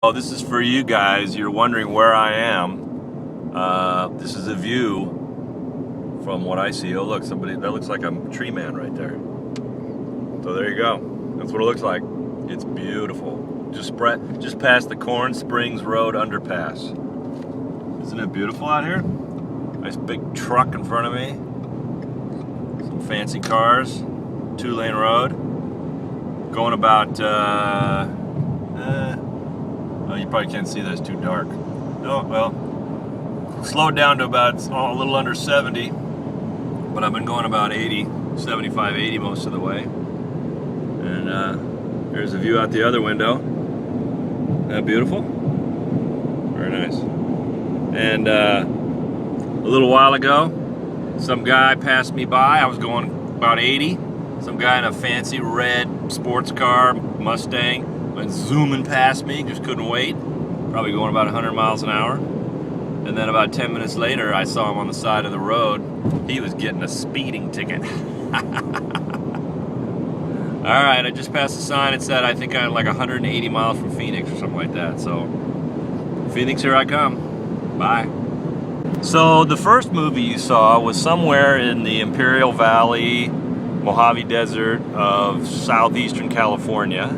Oh, this is for you guys. You're wondering where I am. This is a view from what I see. Oh, look, somebody that looks like a tree man right there. So there you go. That's what it looks like. It's beautiful. Just past the Corn Springs Road underpass. Isn't it beautiful out here? Nice big truck in front of me. Some fancy cars. 2-lane road. Going about. Oh, you probably can't see that, it's too dark. Oh, well, slowed down to about a little under 70, but I've been going about 80, 75, 80 most of the way. And there's a view out the other window. Isn't that beautiful? Very nice. And a little while ago, some guy passed me by. I was going about 80. Some guy in a fancy red sports car, Mustang, went zooming past me, just couldn't wait. Probably going about 100 miles an hour. And then about 10 minutes later, I saw him on the side of the road. He was getting a speeding ticket. All right, I just passed a sign. It said, I think I'm like 180 miles from Phoenix or something like that. So, Phoenix, here I come. Bye. So, the first movie you saw was somewhere in the Imperial Valley, Mojave Desert of southeastern California.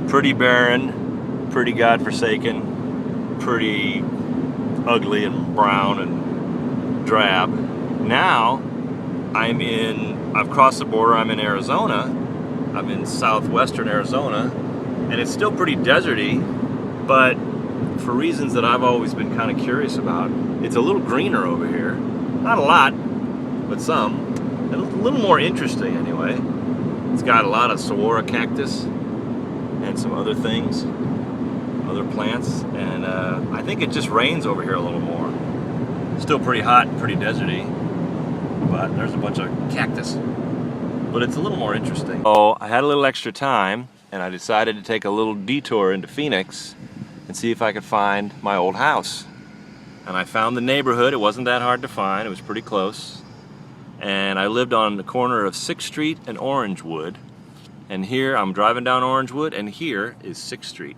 Pretty barren, pretty godforsaken, pretty ugly and brown and drab. Now, I've crossed the border, I'm in Arizona. I'm in southwestern Arizona, and it's still pretty deserty, but for reasons that I've always been kind of curious about, it's a little greener over here. Not a lot, but some. A little more interesting anyway. It's got a lot of saguaro cactus and some other things, other plants, and I think it just rains over here a little more. Still pretty hot and pretty deserty, but there's a bunch of cactus. But it's a little more interesting. Oh, I had a little extra time, and I decided to take a little detour into Phoenix and see if I could find my old house. And I found the neighborhood. It wasn't that hard to find. It was pretty close. And I lived on the corner of 6th Street and Orangewood. And here, I'm driving down Orangewood, and here is 6th Street.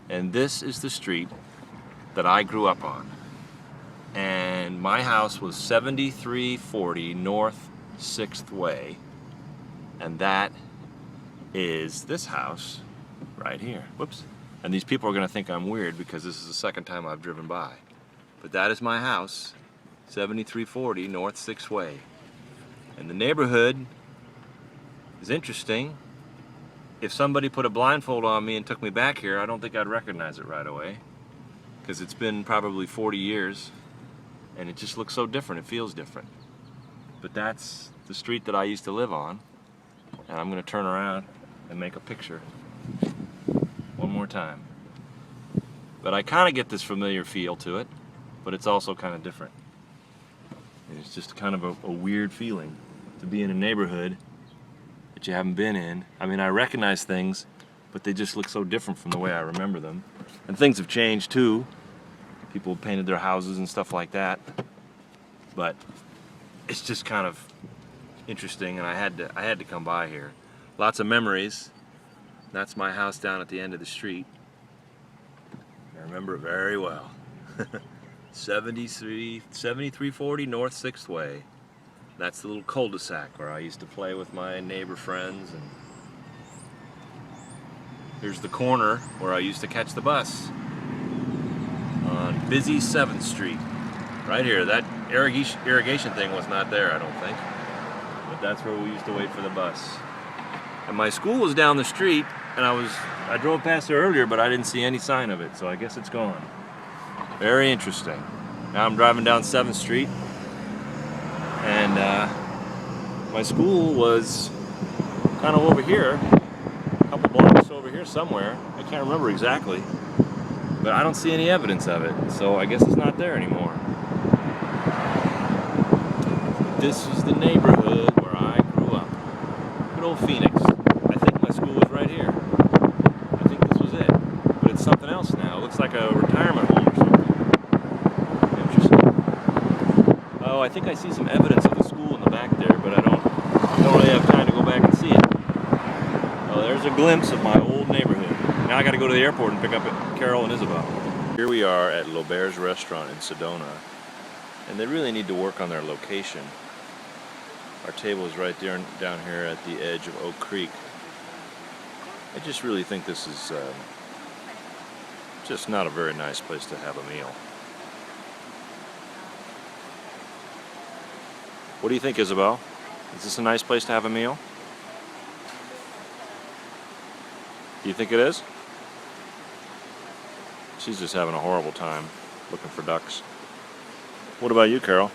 And this is the street that I grew up on. And my house was 7340 North 6th Way. And that is this house right here. Whoops. And these people are going to think I'm weird because this is the second time I've driven by. But that is my house, 7340 North 6th Way. And the neighborhood is interesting. If somebody put a blindfold on me and took me back here, I don't think I'd recognize it right away, because it's been probably 40 years and it just looks so different. It feels different. But that's the street that I used to live on, and I'm going to turn around and make a picture one more time. But I kind of get this familiar feel to it, but it's also kind of different. It's just kind of a weird feeling to be in a neighborhood that you haven't been in. I mean, I recognize things, but they just look so different from the way I remember them. And things have changed too. People have painted their houses and stuff like that. But it's just kind of interesting, and I had to come by here. Lots of memories. That's my house down at the end of the street. I remember it very well. 7340 North 6th Way. That's the little cul-de-sac where I used to play with my neighbor friends. And here's the corner where I used to catch the bus on busy 7th Street. Right here. That irrigation thing was not there, I don't think. But that's where we used to wait for the bus. And my school was down the street, and I drove past there earlier, but I didn't see any sign of it, so I guess it's gone. Very interesting. Now I'm driving down 7th Street, and my school was kind of over here, a couple blocks over here somewhere. I can't remember exactly, but I don't see any evidence of it, so I guess it's not there anymore. This is the neighborhood where I grew up. Good old Phoenix. I think my school was right here. I think this was it, but it's something else now. It looks like a retirement home or something. Oh, I think I see some evidence of the school in the back there, but I don't really have time to go back and see it. Oh, there's a glimpse of my old neighborhood. Now I got to go to the airport and pick up Carol and Isabel. Here we are at L'Auberge restaurant in Sedona, and they really need to work on their location. Our table is right there down here at the edge of Oak Creek. I just really think this is just not a very nice place to have a meal. What do you think, Isabel? Is this a nice place to have a meal? Do you think it is? She's just having a horrible time looking for ducks. What about you, Carol?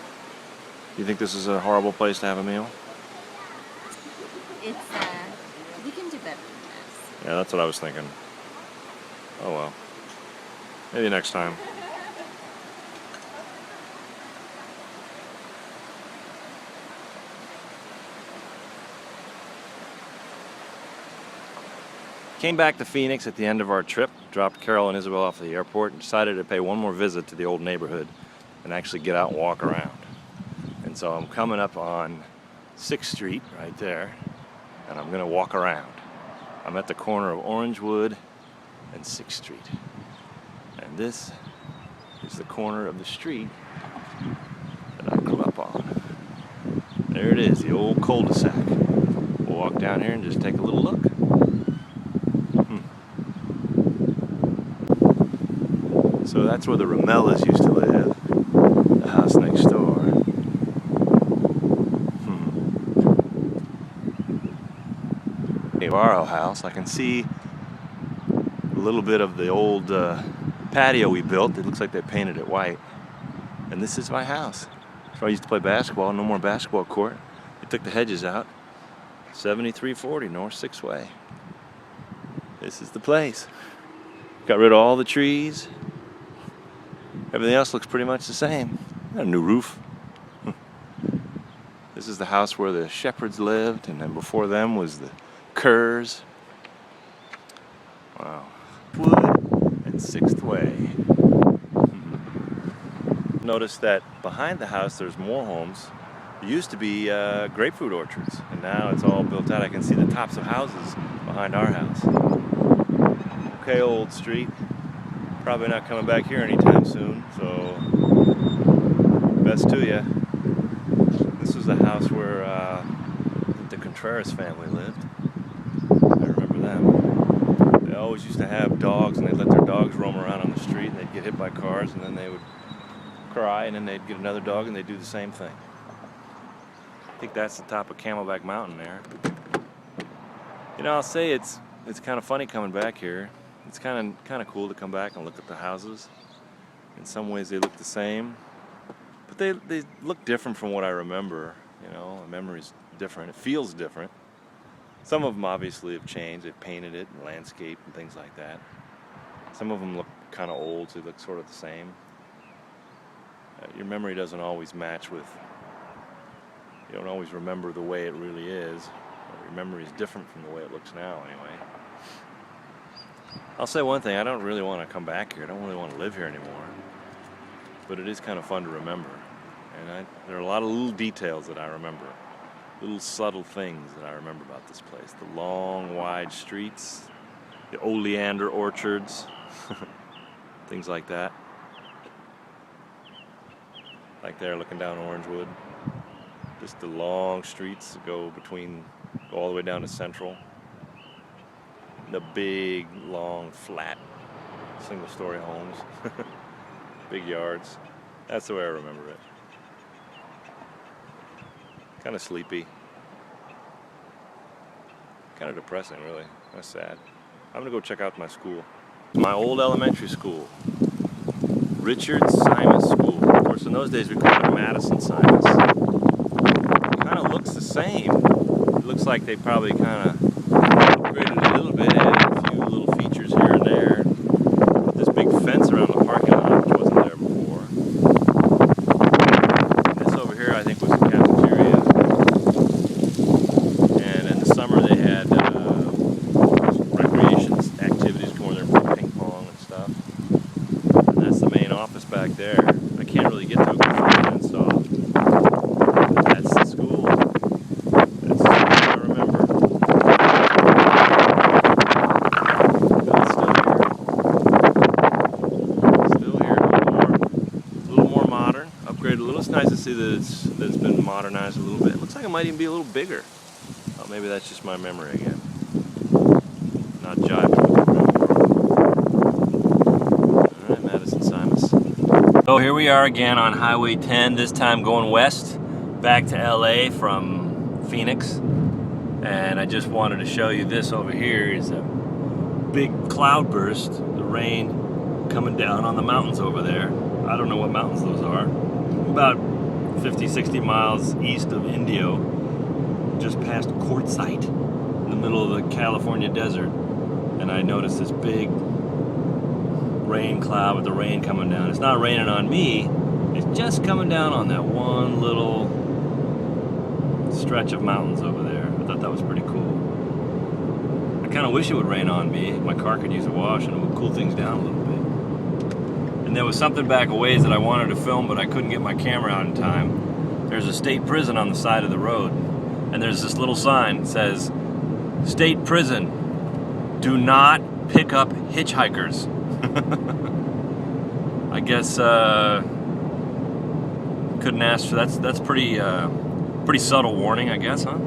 Do you think this is a horrible place to have a meal? It's, we can do better than this. Yeah, that's what I was thinking. Oh well. Maybe next time. Came back to Phoenix at the end of our trip, dropped Carol and Isabel off at the airport, and decided to pay one more visit to the old neighborhood and actually get out and walk around. And so I'm coming up on 6th Street right there, and I'm going to walk around. I'm at the corner of Orangewood and 6th Street. And this is the corner of the street that I grew up on. There it is, the old cul-de-sac. We'll walk down here and just take a little look. So that's where the Ramellas used to live, the house next door. Our house, I can see a little bit of the old patio we built. It looks like they painted it white. And this is my house. So I used to play basketball, no more basketball court. They took the hedges out. 7340 North 6th Way. This is the place. Got rid of all the trees. Everything else looks pretty much the same. Got a new roof. This is the house where the shepherds lived, and then before them was the Kerrs. Wow. Wood and 6th Way. Notice that behind the house there's more homes. There used to be grapefruit orchards, and now it's all built out. I can see the tops of houses behind our house. Okay, old street. Probably not coming back here anytime soon, so best to you. This was the house where the Contreras family lived. I remember them. They always used to have dogs, and they'd let their dogs roam around on the street, and they'd get hit by cars, and then they would cry, and then they'd get another dog, and they'd do the same thing. I think that's the top of Camelback Mountain there. You know, I'll say it's kind of funny coming back here. It's kind of cool to come back and look at the houses. In some ways they look the same, but they look different from what I remember. You know, a memory's different. It feels different. Some of them obviously have changed. They've painted it and landscaped and things like that. Some of them look kind of old, so they look sort of the same. Your memory doesn't always match with, you don't always remember the way it really is. Your memory is different from the way it looks now anyway. I'll say one thing, I don't really want to come back here. I don't really want to live here anymore. But it is kind of fun to remember. And there are a lot of little details that I remember. Little subtle things that I remember about this place. The long, wide streets, the oleander orchards, things like that. Like there, looking down Orangewood. Just the long streets that go all the way down to Central. The big, long, flat, single-story homes. Big yards. That's the way I remember it. Kind of sleepy. Kind of depressing, really. That's sad. I'm going to go check out my school. My old elementary school. Richard Simas School. Of course, in those days we called it Madison Simas. Kind of looks the same. It looks like they probably kind of upgraded it a little bit, added a few little features here and there. Put this big fence around the parking lot, which wasn't there before. This over here, I think, was the cafeteria. And in the summer, they had recreation activities going there, for ping pong and stuff. And that's the main office back there. I can't really get to it before I install. That's the school. That's what I remember. Good stuff. nice to see that it's been modernized a little bit. It looks like it might even be a little bigger. Oh, maybe that's just my memory again. Not jiving with it. All right, Madison Simus. So here we are again on Highway 10. This time going west, back to LA from Phoenix. And I just wanted to show you this over here is a big cloudburst. The rain coming down on the mountains over there. I don't know what mountains those are. About 50, 60 miles east of Indio, just past Quartzsite, in the middle of the California desert. And I noticed this big rain cloud with the rain coming down. It's not raining on me, it's just coming down on that one little stretch of mountains over there. I thought that was pretty cool. I kind of wish it would rain on me. My car could use a wash and it would cool things down a little bit. And there was something back a ways that I wanted to film, but I couldn't get my camera out in time. There's a state prison on the side of the road, and there's this little sign that says, "State prison, do not pick up hitchhikers." I guess couldn't ask for that's pretty subtle warning, I guess, huh?